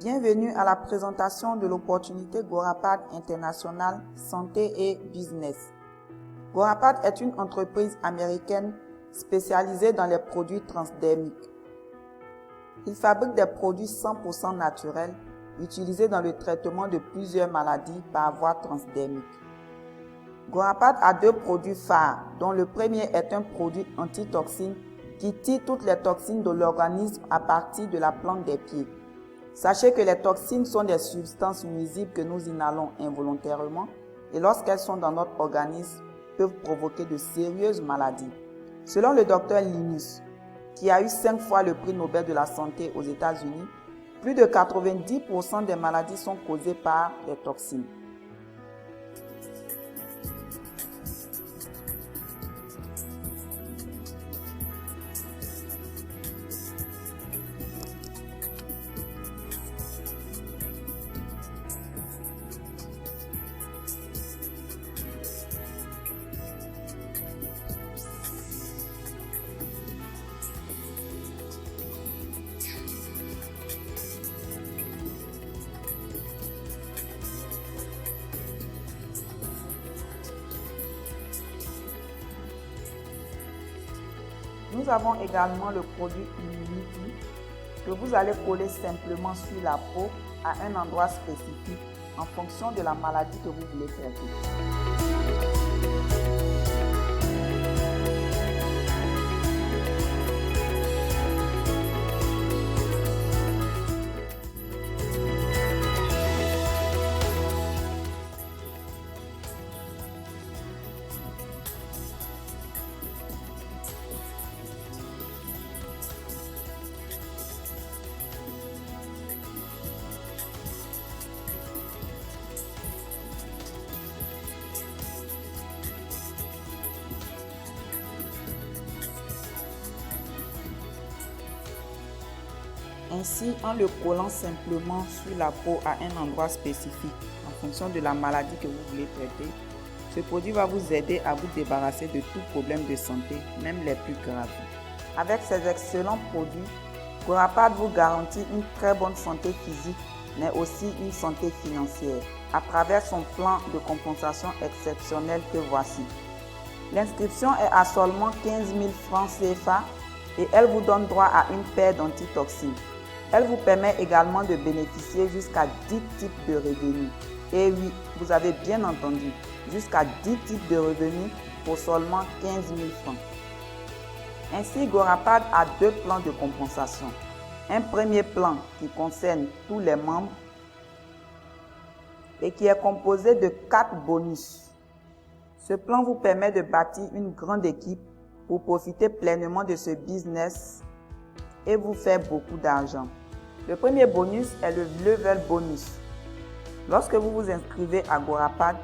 Bienvenue à la présentation de l'opportunité Gorapad International Santé et Business. Gorapad est une entreprise américaine spécialisée dans les produits transdermiques. Il fabrique des produits 100% naturels utilisés dans le traitement de plusieurs maladies par voie transdermique. Gorapad a deux produits phares, dont le premier est un produit antitoxine qui tire toutes les toxines de l'organisme à partir de la plante des pieds. Sachez que les toxines sont des substances nuisibles que nous inhalons involontairement et lorsqu'elles sont dans notre organisme, peuvent provoquer de sérieuses maladies. Selon le docteur Linus, qui a eu 5 fois le prix Nobel de la santé aux États-Unis, plus de 90% des maladies sont causées par les toxines. Nous avons également le produit Immunity que vous allez coller simplement sur la peau à un endroit spécifique en fonction de la maladie que vous voulez traiter. Ainsi, en le collant simplement sur la peau à un endroit spécifique, en fonction de la maladie que vous voulez traiter, ce produit va vous aider à vous débarrasser de tout problème de santé, même les plus graves. Avec ces excellents produits, Gorapad vous garantit une très bonne santé physique, mais aussi une santé financière, à travers son plan de compensation exceptionnel que voici. L'inscription est à seulement 15 000 francs CFA et elle vous donne droit à une paire d'antitoxines. Elle vous permet également de bénéficier jusqu'à 10 types de revenus. Et oui, vous avez bien entendu, jusqu'à 10 types de revenus pour seulement 15 000 francs. Ainsi, Gorapad a deux plans de compensation. Un premier plan qui concerne tous les membres et qui est composé de 4 bonus. Ce plan vous permet de bâtir une grande équipe pour profiter pleinement de ce business et vous faire beaucoup d'argent. Le premier bonus est le Level Bonus. Lorsque vous vous inscrivez à Gorapad,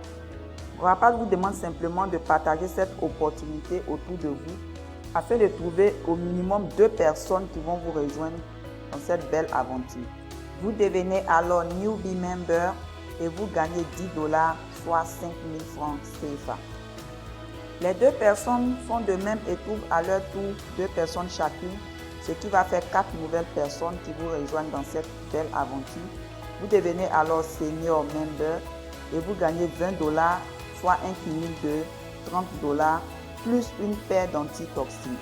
Gorapad vous demande simplement de partager cette opportunité autour de vous afin de trouver au minimum 2 personnes qui vont vous rejoindre dans cette belle aventure. Vous devenez alors Newbie Member et vous gagnez $10, soit 5 000 francs CFA. Les 2 personnes font de même et trouvent à leur tour 2 personnes chacune, ce qui va faire 4 nouvelles personnes qui vous rejoignent dans cette belle aventure. Vous devenez alors Senior Member et vous gagnez $20, soit un cumul de $30, plus une paire d'antitoxines.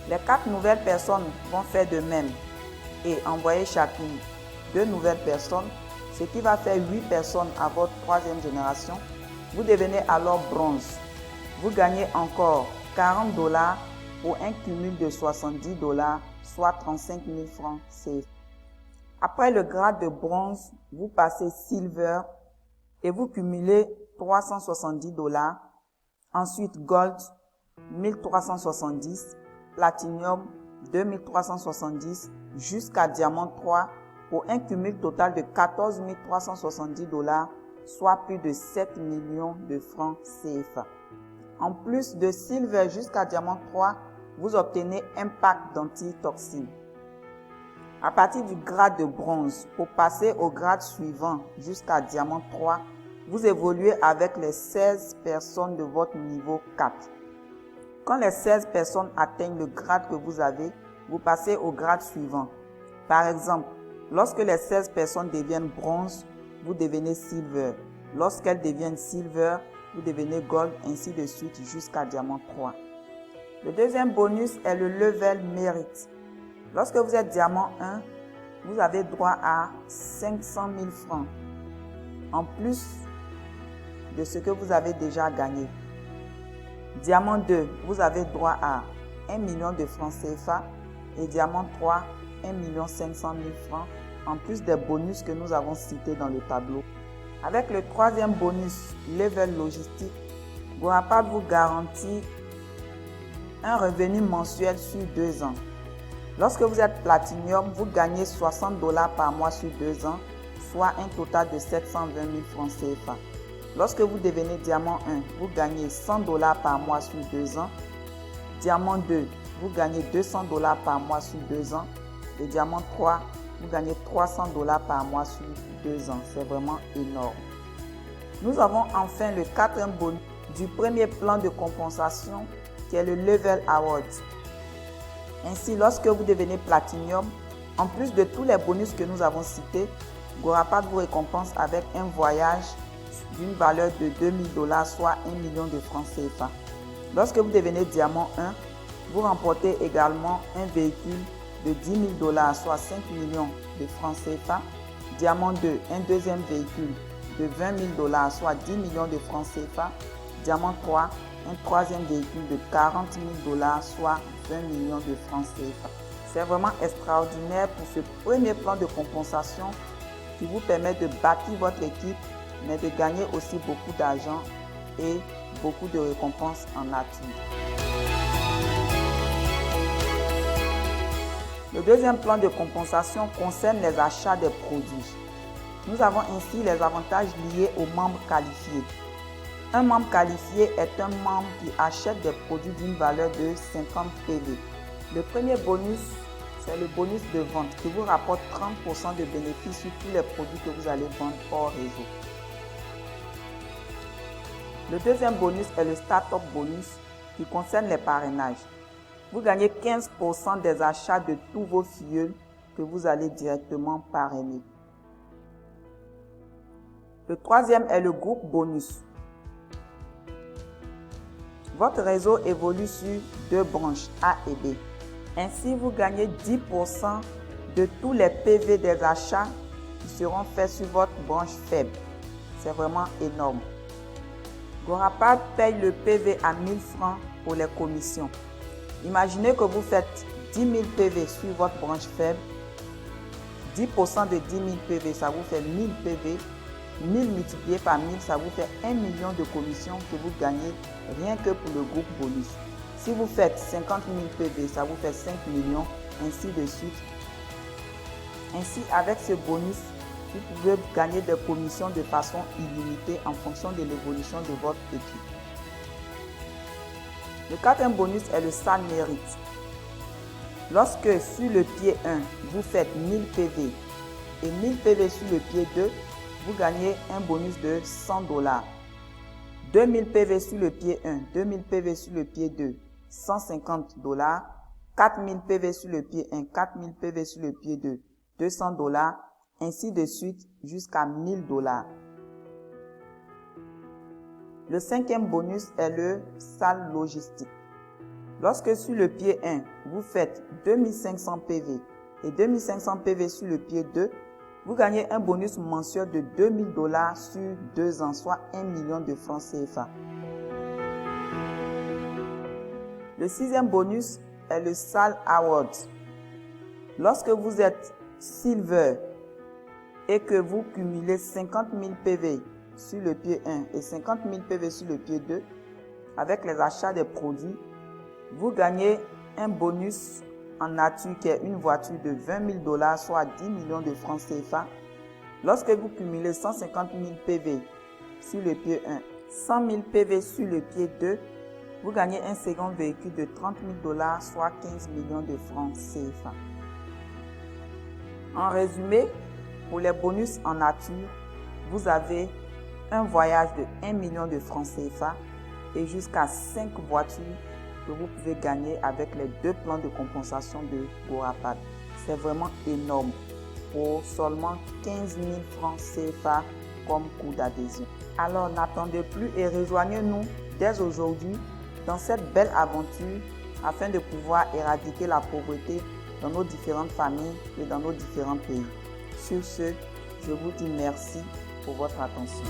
Les 4 nouvelles personnes vont faire de même et envoyer chacune 2 nouvelles personnes, ce qui va faire 8 personnes à votre 3e génération. Vous devenez alors Bronze. Vous gagnez encore $40 pour un cumul de $70, soit 35 000 francs CFA. Après le grade de bronze, vous passez Silver et vous cumulez $370. Ensuite Gold, 1370, Platinum, 2370, jusqu'à Diamant 3 pour un cumul total de $14 370, soit plus de 7 millions de francs CFA. En plus de Silver jusqu'à Diamant 3, vous obtenez un pack d'antitoxines. À partir du grade de bronze, pour passer au grade suivant jusqu'à Diamant 3, vous évoluez avec les 16 personnes de votre niveau 4. Quand les 16 personnes atteignent le grade que vous avez, vous passez au grade suivant. Par exemple, Lorsque les 16 personnes deviennent bronze, vous devenez silver. Lorsqu'elles deviennent silver, vous devenez gold, ainsi de suite jusqu'à diamant 3. Le deuxième bonus est le level mérite. Lorsque vous êtes diamant 1, vous avez droit à 500 000 francs en plus de ce que vous avez déjà gagné. Diamant 2, vous avez droit à 1 million de francs CFA et diamant 3, 1 500 000 francs en plus des bonus que nous avons cités dans le tableau. Avec le troisième bonus, level logistique, Gorapad vous garantit un revenu mensuel sur 2 ans. Lorsque vous êtes Platinum, vous gagnez 60 $ par mois sur 2 ans, soit un total de 720 000 francs CFA. Lorsque vous devenez Diamant 1, vous gagnez 100 $ par mois sur 2 ans. Diamant 2, vous gagnez 200 $ par mois sur 2 ans. Et Diamant 3, vous gagnez 300 $ par mois sur 2 ans. C'est vraiment énorme. Nous avons enfin le quatrième bonus du premier plan de compensation qui est le Level Award. Ainsi, lorsque vous devenez Platinum, en plus de tous les bonus que nous avons cités, Gorapad vous récompense avec un voyage d'une valeur de 2000 $, soit 1 million de francs CFA. Lorsque vous devenez Diamant 1, vous remportez également un véhicule de 10 000 $, soit 5 millions de francs CFA. Diamant 2, un deuxième véhicule de 20 000 $, soit 10 millions de francs CFA. Diamant 3, un troisième véhicule de 40 000 $, soit 20 millions de francs CFA. C'est vraiment extraordinaire pour ce premier plan de compensation qui vous permet de bâtir votre équipe, mais de gagner aussi beaucoup d'argent et beaucoup de récompenses en nature. Le deuxième plan de compensation concerne les achats des produits. Nous avons ainsi les avantages liés aux membres qualifiés. Un membre qualifié est un membre qui achète des produits d'une valeur de 50 PV. Le premier bonus, c'est le bonus de vente qui vous rapporte 30% de bénéfices sur tous les produits que vous allez vendre hors réseau. Le deuxième bonus est le Startup Bonus qui concerne les parrainages. Vous gagnez 15% des achats de tous vos filleuls que vous allez directement parrainer. Le troisième est le groupe bonus. Votre réseau évolue sur 2 branches A et B. Ainsi, vous gagnez 10% de tous les PV des achats qui seront faits sur votre branche faible. C'est vraiment énorme. Gorapad paye le PV à 1000 francs pour les commissions. Imaginez que vous faites 10 000 PV sur votre branche faible. 10% de 10 000 PV, ça vous fait 1000 PV. 1000 multiplié par 1000, ça vous fait 1 million de commissions que vous gagnez rien que pour le groupe bonus. Si vous faites 50 000 PV, ça vous fait 5 millions, ainsi de suite. Ainsi, avec ce bonus, vous pouvez gagner des commissions de façon illimitée en fonction de l'évolution de votre équipe. Le quatrième bonus est le SAL Mérite. Lorsque sur le pied 1, vous faites 1000 PV et 1000 PV sur le pied 2, vous gagnez un bonus de 100 $. 2000 PV sur le pied 1, 2000 PV sur le pied 2, 150 $. 4000 PV sur le pied 1, 4000 PV sur le pied 2, 200 $, ainsi de suite jusqu'à 1000 $. Le cinquième bonus est le SAL Logistique. Lorsque sur le pied 1, vous faites 2500 PV et 2500 PV sur le pied 2, vous gagnez un bonus mensuel de 2000 $ sur 2 ans, soit 1 million de francs CFA. Le sixième bonus est le SAL Award. Lorsque vous êtes Silver et que vous cumulez 50 000 PV sur le pied 1 et 50 000 PV sur le pied 2, avec les achats des produits, vous gagnez un bonus en nature qui est une voiture de 20 000 $, soit 10 millions de francs CFA. Lorsque vous cumulez 150 000 PV sur le pied 1, 100 000 PV sur le pied 2, vous gagnez un second véhicule de 30 000 $, soit 15 millions de francs CFA. En résumé, pour les bonus en nature, vous avez un voyage de 1 million de francs CFA et jusqu'à 5 voitures que vous pouvez gagner avec les 2 plans de compensation de Gorapad. C'est vraiment énorme. pour seulement 15 000 francs CFA comme coût d'adhésion. Alors n'attendez plus et rejoignez-nous dès aujourd'hui dans cette belle aventure afin de pouvoir éradiquer la pauvreté dans nos différentes familles et dans nos différents pays. Sur ce, je vous dis merci pour votre attention.